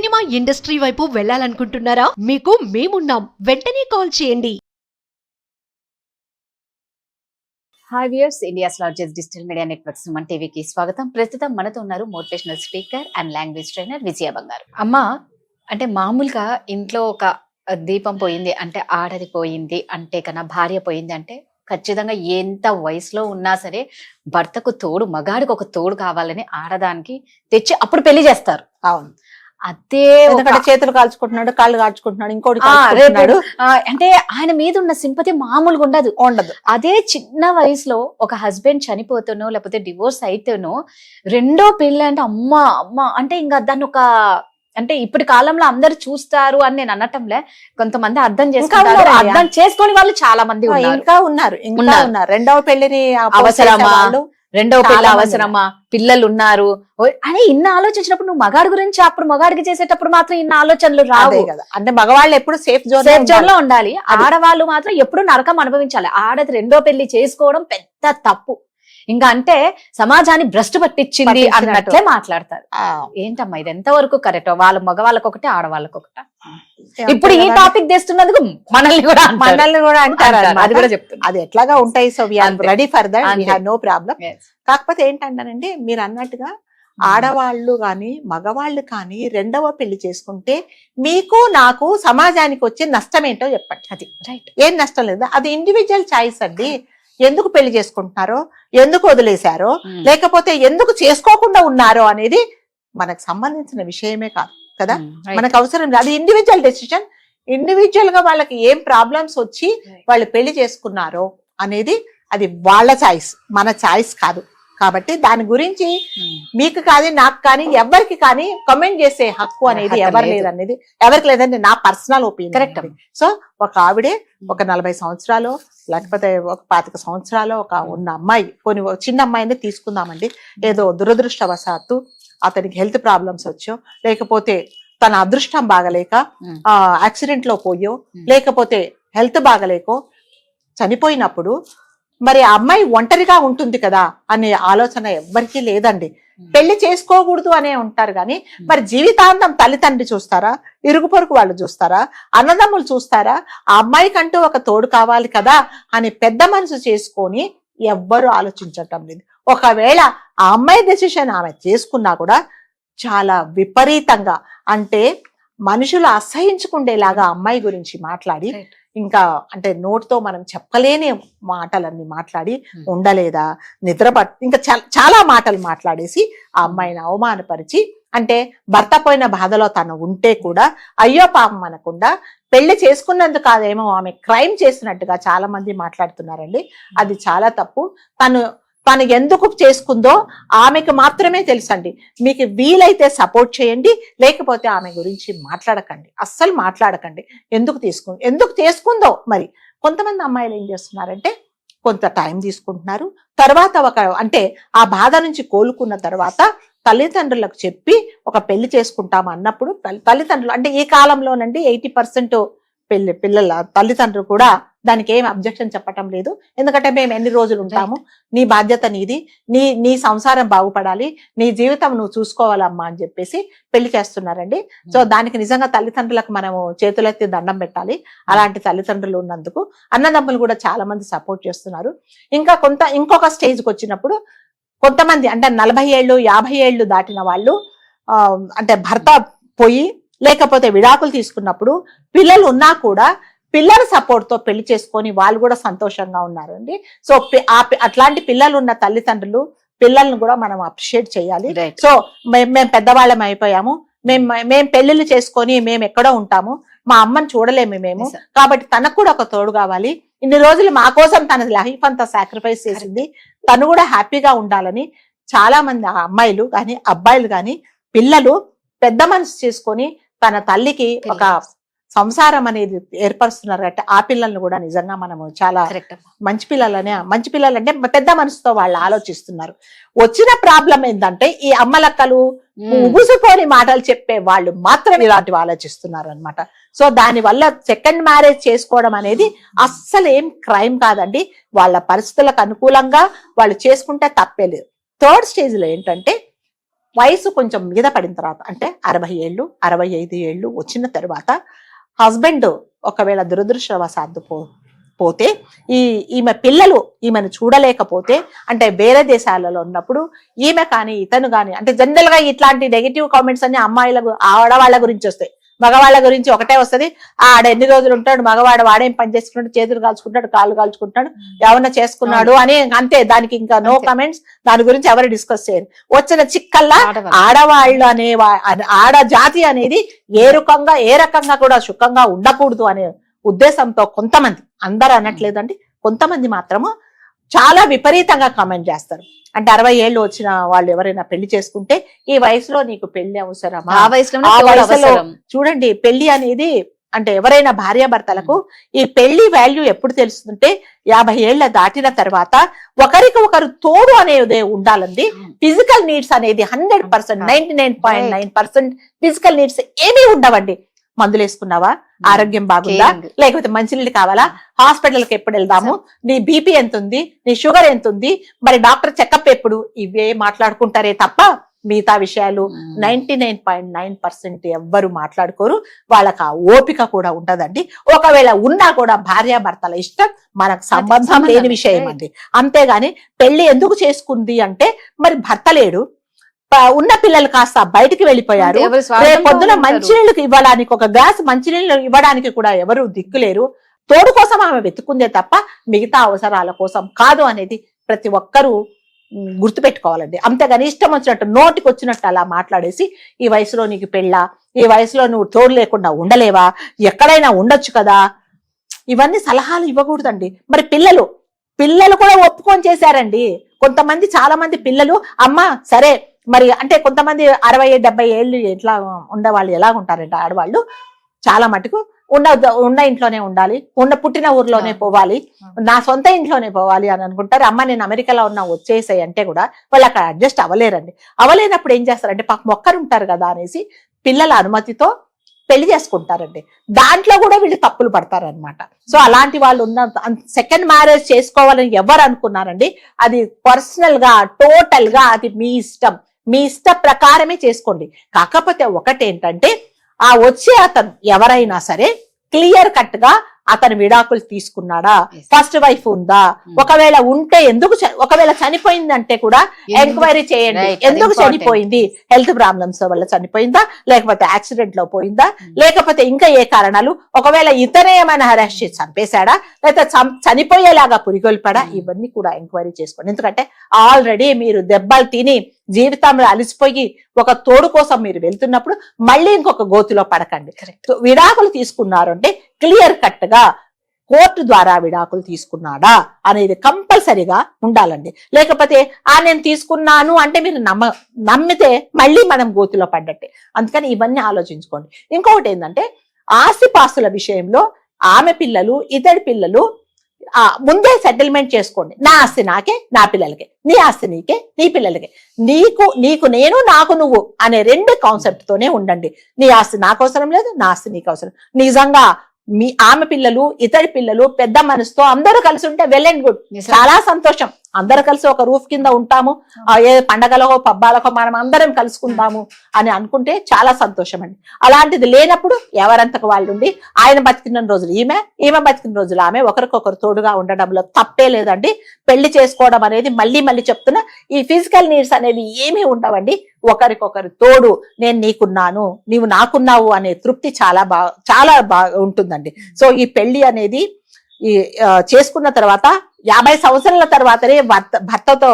Cinema industry వైపు వెళ్ళాలనుకుంటున్నారా? మీకు మేమున్నాం. వెంటనే కాల్ చేయండి. Hi viewers, India's largest digital media network Suman టీవీకి స్వాగతం. ప్రస్తుతం మనతో ఉన్నారు motivational speaker and language trainer Vijaya Bangaru. అమ్మ, అంటే మామూలుగా ఇంట్లో ఒక దీపం పోయింది అంటే, ఆడది పోయింది అంటే కన్నా భార్య పోయింది అంటే ఖచ్చితంగా ఎంత వయసులో ఉన్నా సరే భర్తకు తోడు, మగాడికి ఒక తోడు కావాలని ఆడదానికి తెచ్చి అప్పుడు పెళ్లి చేస్తారు. అవును, అదే చేతులు కాల్చుకుంటున్నాడు, కాళ్ళు కాల్చుకుంటున్నాడు, ఇంకోటి అంటే ఆయన మీద ఉన్న సింపతి మామూలుగా ఉండదు. అదే చిన్న వయసులో ఒక హస్బెండ్ చనిపోతానో లేకపోతే డివోర్స్ అయితేనో రెండో పెళ్లి అంటే అమ్మ అమ్మ అంటే ఇంకా దాన్ని ఒక అంటే ఇప్పటి కాలంలో అందరు చూస్తారు అని నేను అనటంలే, కొంతమంది అర్థం చేసుకుంటారు, అర్థం చేసుకొని వాళ్ళు చాలా మంది ఉన్నారు. రెండవ పెళ్లిని అవసరమా, రెండవ పెళ్లి అవసరమా, పిల్లలు ఉన్నారు అని ఇన్ని ఆలోచించినప్పుడు నువ్వు మగాడి గురించి అప్పుడు మగాడికి చేసేటప్పుడు మాత్రం ఇన్ని ఆలోచనలు రావు కదా. అంటే మగవాళ్ళు ఎప్పుడు సేఫ్ జోన్ లో ఉండాలి, ఆడవాళ్ళు మాత్రం ఎప్పుడు నరకం అనుభవించాలి. ఆడది రెండో పెళ్లి చేసుకోవడం పెద్ద తప్పు. ఇంకా అంటే సమాజాన్ని భ్రష్టు పట్టించింది అన్నట్లే మాట్లాడతారు. ఏంటమ్మా ఇది ఎంతవరకు కరెక్ట్? వాళ్ళ మగవాళ్ళకి ఒకటి, ఆడవాళ్ళకి ఒకట. ఇప్పుడు ఈ టాపిక్ తెస్తున్నందుకు మనల్ని కూడా అంటారు. అది కూడా చెప్తాను, అది ఎట్లాగా ఉంటాయి. So we are ready for that, we have no problem. కాకపోతే ఏంటంటానండి, మీరు అన్నట్టుగా ఆడవాళ్ళు గాని మగవాళ్ళు కానీ రెండవ పెళ్లి చేసుకుంటే మీకు నాకు సమాజానికి వచ్చే నష్టం ఏంటో చెప్పండి. అది రైట్, ఏం నష్టం లేదు. అది ఇండివిజువల్ చాయిస్ అండి. ఎందుకు పెళ్లి చేసుకుంటున్నారో, ఎందుకు వదిలేశారో, లేకపోతే ఎందుకు చేసుకోకుండా ఉన్నారో అనేది మనకు సంబంధించిన విషయమే కాదు కదా. మనకు అవసరం లేదు, అది ఇండివిజువల్ డెసిషన్. ఇండివిజువల్ గా వాళ్ళకి ఏం ప్రాబ్లమ్స్ వచ్చి వాళ్ళు పెళ్లి చేసుకున్నారో అనేది అది వాళ్ళ చాయిస్, మన చాయిస్ కాదు. కాబట్టి దాని గురించి మీకు కానీ నాకు కానీ ఎవరికి కానీ కమెంట్ చేసే హక్కు అనేది ఎవరు లేదనేది, ఎవరికి లేదండి నా పర్సనల్ ఒపీనియన్. కరెక్ట్. సో ఒక ఆవిడే ఒక 40 సంవత్సరాలు లేకపోతే ఒక 25 సంవత్సరాలు ఒక ఉన్న అమ్మాయి, కొన్ని చిన్న అమ్మాయిని తీసుకుందామండి, ఏదో దురదృష్టవశాత్తు అతనికి హెల్త్ ప్రాబ్లమ్స్ వచ్చో, లేకపోతే తన అదృష్టం బాగలేక యాక్సిడెంట్ లో పోయో, లేకపోతే హెల్త్ బాగలేకో చనిపోయినప్పుడు మరి ఆ అమ్మాయి ఒంటరిగా ఉంటుంది కదా అనే ఆలోచన ఎవ్వరికీ లేదండి. పెళ్లి చేసుకోకూడదు అనే ఉంటారు కానీ మరి జీవితాంతం తల్లిదండ్రి చూస్తారా, ఇరుగు పొరుగు వాళ్ళు చూస్తారా, అన్నదమ్ములు చూస్తారా? ఆ అమ్మాయికంటూ ఒక తోడు కావాలి కదా అని పెద్ద మనసు చేసుకొని ఎవ్వరూ ఆలోచించటం లేదు. ఒకవేళ ఆ అమ్మాయి డెసిషన్ ఆమె చేసుకున్నా కూడా చాలా విపరీతంగా, అంటే మనుషులు అసహించుకుండేలాగా అమ్మాయి గురించి మాట్లాడి, ఇంకా అంటే నోటితో మనం చెప్పలేని మాటలన్నీ మాట్లాడి, ఉండలేదా, నిద్ర ఇంకా చాలా మాటలు మాట్లాడేసి ఆ అమ్మాయిని అవమానపరిచి, అంటే భర్త పోయిన బాధలో తను ఉంటే కూడా అయ్యో పాపం అనకుండా పెళ్లి చేసుకున్నందుకు కాదేమో ఆమె క్రైమ్ చేసినట్టుగా చాలా మంది మాట్లాడుతున్నారండి. అది చాలా తప్పు. తను ఎందుకు చేసుకుందో ఆమెకు మాత్రమే తెలుసండి. మీకు వీలైతే సపోర్ట్ చేయండి, లేకపోతే ఆమె గురించి మాట్లాడకండి, అస్సలు మాట్లాడకండి. ఎందుకు చేసుకుందో మరి. కొంతమంది అమ్మాయిలు ఏం చేస్తున్నారంటే కొంత టైం తీసుకుంటున్నారు, తర్వాత అంటే ఆ బాధ నుంచి కోలుకున్న తర్వాత తల్లిదండ్రులకు చెప్పి ఒక పెళ్లి చేసుకుంటాము అన్నప్పుడు తల్లిదండ్రులు, అంటే ఈ కాలంలోనండి 80% పిల్లల తల్లిదండ్రులు కూడా దానికి ఏం అబ్జెక్షన్ చెప్పటం లేదు. ఎందుకంటే మేము ఎన్ని రోజులు ఉంటాము, నీ బాధ్యత నీది, నీ సంసారం బాగుపడాలి, నీ జీవితం నువ్వు చూసుకోవాలమ్మా అని చెప్పేసి పెళ్లి చేస్తున్నారండి. సో దానికి నిజంగా తల్లిదండ్రులకు మనము చేతులెత్తి దండం పెట్టాలి. అలాంటి తల్లిదండ్రులు ఉన్నందుకు అన్నదమ్ములు కూడా చాలా మంది సపోర్ట్ చేస్తున్నారు. ఇంకొక స్టేజ్కి వచ్చినప్పుడు కొంతమంది అంటే 40 ఏళ్ళు 50 ఏళ్ళు దాటిన వాళ్ళు, అంటే భర్త పోయి లేకపోతే విడాకులు తీసుకున్నప్పుడు పిల్లలు ఉన్నా కూడా పిల్లల సపోర్ట్ తో పెళ్లి చేసుకొని వాళ్ళు కూడా సంతోషంగా ఉన్నారండి. సో అట్లాంటి పిల్లలు ఉన్న తల్లిదండ్రులు పిల్లల్ని కూడా మనం అప్రిషియేట్ చేయాలి. సో మేము పెద్దవాళ్ళం అయిపోయాము, మేము పెళ్లిళ్ళు చేసుకొని మేము ఎక్కడో ఉంటాము, మా అమ్మని చూడలేము మేము, కాబట్టి తనకు కూడా ఒక తోడు కావాలి. ఇన్ని రోజులు మా కోసం తన లైఫ్ అంతా సాక్రిఫైస్ చేసింది, తను కూడా హ్యాపీగా ఉండాలని చాలా మంది అమ్మాయిలు కానీ అబ్బాయిలు కానీ పిల్లలు పెద్ద మనసు చేసుకొని తన తల్లికి ఒక సంసారం అనేది ఏర్పరుస్తున్నారు. అంటే ఆ పిల్లల్ని కూడా నిజంగా మనము చాలా మంచి పిల్లలంటే పెద్ద మనసుతో వాళ్ళు ఆలోచిస్తున్నారు. వచ్చిన ప్రాబ్లం ఏంటంటే ఈ అమ్మలక్కలు ఉగుసుకొని మాటలు చెప్పే వాళ్ళు మాత్రం ఇలాంటివి ఆలోచిస్తున్నారు అనమాట. సో దాని వల్ల సెకండ్ మ్యారేజ్ చేసుకోవడం అనేది అస్సలు ఏం క్రైమ్ కాదండి. వాళ్ళ పరిస్థితులకు అనుకూలంగా వాళ్ళు చేసుకుంటే తప్పే లేదు. థర్డ్ స్టేజ్ లో ఏంటంటే వయసు కొంచెం మీద పడిన తర్వాత అంటే 60 ఏళ్ళు 65 ఏళ్ళు వచ్చిన తర్వాత హస్బెండ్ ఒకవేళ దురదృష్టవశాత్తు పోతే ఈమె పిల్లలు ఈమెను చూడలేకపోతే అంటే వేరే దేశాలలో ఉన్నప్పుడు ఈమె కానీ ఇతను కానీ అంటే జనరల్ గా ఇట్లాంటి నెగిటివ్ కామెంట్స్ అన్ని అమ్మాయిల ఆడవాళ్ళ గురించి వస్తాయి. మగవాళ్ళ గురించి ఒకటే వస్తది, ఆడ ఎన్ని రోజులు ఉంటాడు మగవాడు, వాడేం పని చేసుకుంటాడు, చేతులు కాల్చుకుంటాడు, కాళ్ళు కాల్చుకుంటాడు, ఏమన్నా చేసుకున్నాడు అని అంతే. దానికి ఇంకా నో కమెంట్స్, దాని గురించి ఎవరు డిస్కస్ చేయరు. వచ్చిన చిక్కల్లా ఆడవాళ్ళు అనే ఆడ జాతి అనేది ఏ రకంగా కూడా సుఖంగా ఉండకూడదు అనే ఉద్దేశంతో కొంతమంది, అందరు అనట్లేదండి, కొంతమంది మాత్రము చాలా విపరీతంగా కామెంట్ చేస్తారు. అంటే 60 ఏళ్ళు వచ్చిన వాళ్ళు ఎవరైనా పెళ్లి చేసుకుంటే ఈ వయసులో నీకు పెళ్లి అవసరమా, ఆ వయసులో చూడండి పెళ్లి అనేది అంటే ఎవరైనా భార్యాభర్తలకు ఈ పెళ్లి వాల్యూ ఎప్పుడు తెలుస్తుంటే 50 ఏళ్ల దాటిన తర్వాత ఒకరికి ఒకరు తోడు అనేది ఉండాలండి. ఫిజికల్ నీడ్స్ అనేది 100% 99.9% ఫిజికల్ నీడ్స్ ఏమీ ఉండవండి. మందులు వేసుకున్నావా, ఆరోగ్యం బాగుందా, లేకపోతే మంచినీళ్ళు కావాలా, హాస్పిటల్కి ఎప్పుడు వెళ్దాము, నీ బీపీ ఎంత ఉంది, నీ షుగర్ ఎంత ఉంది, మరి డాక్టర్ చెకప్ ఎప్పుడు, ఇవే మాట్లాడుకుంటారే తప్ప మిగతా విషయాలు 99.9% ఎవ్వరు మాట్లాడుకోరు. వాళ్ళకి ఆ ఓపిక కూడా ఉండదండి. ఒకవేళ ఉన్నా కూడా భార్యాభర్తల ఇష్టం, మనకు సంబంధం లేని విషయం అండి. అంతేగాని పెళ్లి ఎందుకు చేసుకుంది అంటే మరి భర్త లేడు, ఉన్న పిల్లలు కాస్త బయటికి వెళ్ళిపోయారు, రేపు పొద్దున మంచినీళ్ళకి ఇవ్వడానికి ఒక గ్లాస్ మంచినీళ్ళు ఇవ్వడానికి కూడా ఎవరు దిక్కులేరు, తోడు కోసం ఆమె వెతుక్కుందే తప్ప మిగతా అవసరాల కోసం కాదు అనేది ప్రతి ఒక్కరూ గుర్తుపెట్టుకోవాలండి. అంతేగాని ఇష్టం వచ్చినట్టు నోటికి వచ్చినట్టు అలా మాట్లాడేసి ఈ వయసులో నీకు పెళ్ళా, ఈ వయసులో నువ్వు తోడు లేకుండా ఉండలేవా, ఎక్కడైనా ఉండొచ్చు కదా, ఇవన్నీ సలహాలు ఇవ్వకూడదండి. మరి పిల్లలు కూడా ఒప్పుకొని చేశారండి. కొంతమంది చాలా మంది పిల్లలు అమ్మ సరే మరి అంటే కొంతమంది 60-70 ఏళ్ళు ఎట్లా ఉండేవాళ్ళు ఎలా ఉంటారంటే ఆడవాళ్ళు చాలా మటుకు ఉన్న ఇంట్లోనే ఉండాలి, పుట్టిన ఊర్లోనే పోవాలి, నా సొంత ఇంట్లోనే పోవాలి అని అనుకుంటారు. అమ్మ నేను అమెరికాలో ఉన్నా వచ్చేసాయి అంటే కూడా వాళ్ళు అక్కడ అడ్జస్ట్ అవ్వలేరండి. అవ్వలేనప్పుడు ఏం చేస్తారంటే పాపం ఒక్కరు ఉంటారు కదా అనేసి పిల్లల అనుమతితో పెళ్లి చేసుకుంటారండి. దాంట్లో కూడా వీళ్ళు తప్పులు పడతారనమాట. సో అలాంటి వాళ్ళు ఉన్న సెకండ్ మ్యారేజ్ చేసుకోవాలని ఎవరు అనుకున్నారండి, అది పర్సనల్ గా టోటల్ గా అది మీ ఇష్టం, మీ ఇష్ట ప్రకారమే చేసుకోండి. కాకపోతే ఒకటేంటంటే ఆ వచ్చే అతను ఎవరైనా సరే క్లియర్ కట్ గా అతను విడాకులు తీసుకున్నాడా, ఫస్ట్ వైఫ్ ఉందా, ఒకవేళ ఉంటే ఎందుకు, ఒకవేళ చనిపోయిందంటే కూడా ఎంక్వైరీ చేయండి. ఎందుకు చనిపోయింది, హెల్త్ ప్రాబ్లమ్స్ వల్ల చనిపోయిందా, లేకపోతే యాక్సిడెంట్ లో పోయిందా, లేకపోతే ఇంకా ఏ కారణాలు, ఒకవేళ ఇతనే ఏమైనా హెరాస్ చేసి చంపేశాడా, లేకపోతే చనిపోయేలాగా పురిగొల్పాడా, ఇవన్నీ కూడా ఎంక్వైరీ చేసుకోండి. ఎందుకంటే ఆల్రెడీ మీరు దెబ్బలు తిని జీవితంలో అలసిపోయి ఒక తోడు కోసం మీరు వెళ్తున్నప్పుడు మళ్ళీ ఇంకొక గోతిలో పడకండి. విడాకులు తీసుకున్నారు అంటే క్లియర్ కట్ గా కోర్టు ద్వారా విడాకులు తీసుకున్నాడా అనేది కంపల్సరీగా ఉండాలండి. లేకపోతే నేను తీసుకున్నాను అంటే మీరు నమ్మితే మళ్ళీ మనం గోతిలో పడ్డట్టే. అందుకని ఇవన్నీ ఆలోచించుకోండి. ఇంకొకటి ఏంటంటే ఆస్తిపాస్తుల విషయంలో ఆమె పిల్లలు ఇతడి పిల్లలు ముందే సెటిల్మెంట్ చేసుకోండి. నా ఆస్తి నాకే, నా పిల్లలకే, నీ ఆస్తి నీకే, నీ పిల్లలకే, నీకు నేను, నాకు నువ్వు అనే 2 కాన్సెప్ట్ తోనే ఉండండి. నీ ఆస్తి నాకు అవసరం లేదు, నా ఆస్తి నీకు అవసరం. నిజంగా ఆమె పిల్లలు ఇతడి పిల్లలు పెద్ద మనసుతో అందరూ కలిసి ఉంటే వెల్ అండ్ గుడ్, చాలా సంతోషం. అందరు కలిసి ఒక రూఫ్ కింద ఉంటాము, ఏ పండగలకో పబ్బాలకో మనం అందరం కలుసుకుందాము అని అనుకుంటే చాలా సంతోషం అండి. అలాంటిది లేనప్పుడు ఎవరంతకు వాళ్ళు ఉండి ఆయన బతికిన రోజులు ఈమె బతికిన రోజులు ఆమె ఒకరికొకరు తోడుగా ఉండడంలో తప్పే లేదండి. పెళ్లి చేసుకోవడం అనేది మళ్ళీ చెప్తున్నా, ఈ ఫిజికల్ నీడ్స్ అనేది ఏమీ ఉండవండి. ఒకరికొకరు తోడు, నేను నీకున్నాను నీవు నాకున్నావు అనే తృప్తి చాలా బాగా ఉంటుందండి. సో ఈ పెళ్లి అనేది చేసుకున్న తర్వాత 50 సంవత్సరాల తర్వాతనే భర్తతో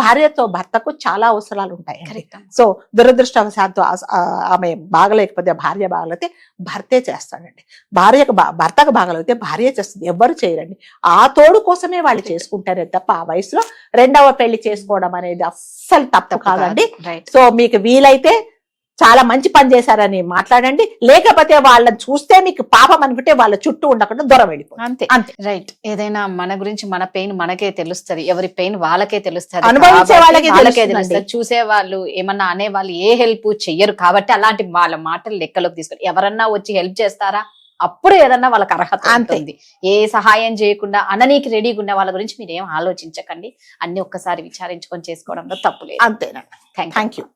భార్యతో భర్తకు చాలా అవసరాలు ఉంటాయి. సో దురదృష్టవశాత్తు ఆమె బాగలేకపోతే భార్య బాగలేకపోతే భర్తే చేస్తాడండి. భర్తకు బాగలేకపోతే భార్య చేస్తుంది, ఎవ్వరు చేయరండి. ఆ తోడు కోసమే వాళ్ళు చేసుకుంటారే తప్ప ఆ వయసులో 2వ పెళ్లి చేసుకోవడం అనేది అస్సలు తప్పు కాదండి. సో మీకు వీలైతే చాలా మంచి పని చేశారని మాట్లాడండి, లేకపోతే వాళ్ళని చూస్తే మీకు పాపం అనుకుంటే వాళ్ళ చుట్టూ ఉండకుండా దూరం వెళ్ళిపోతుంది. అంతే రైట్. ఏదైనా మన గురించి మన పెయిన్ మనకే తెలుస్తుంది, ఎవరి పెయిన్ వాళ్ళకే తెలుస్తుంది, అనుభవించే వాళ్ళకే తెలుస్తుంది. చూసే వాళ్ళు ఏమన్నా అనే వాళ్ళు ఏ హెల్ప్ చెయ్యరు. కాబట్టి అలాంటి వాళ్ళ మాటలు లెక్కలోకి తీసుకొని ఎవరన్నా వచ్చి హెల్ప్ చేస్తారా, అప్పుడు ఏదన్నా వాళ్ళకి అర్హత ఉంటుంది. ఏ సహాయం చేయకుండా అననీకి రెడీగా ఉన్న వాళ్ళ గురించి మీరు ఏం ఆలోచించకండి. అన్ని ఒక్కసారి విచారించుకొని చేసుకోవడంలో తప్పు లేదు. అంతేనా. Thank you.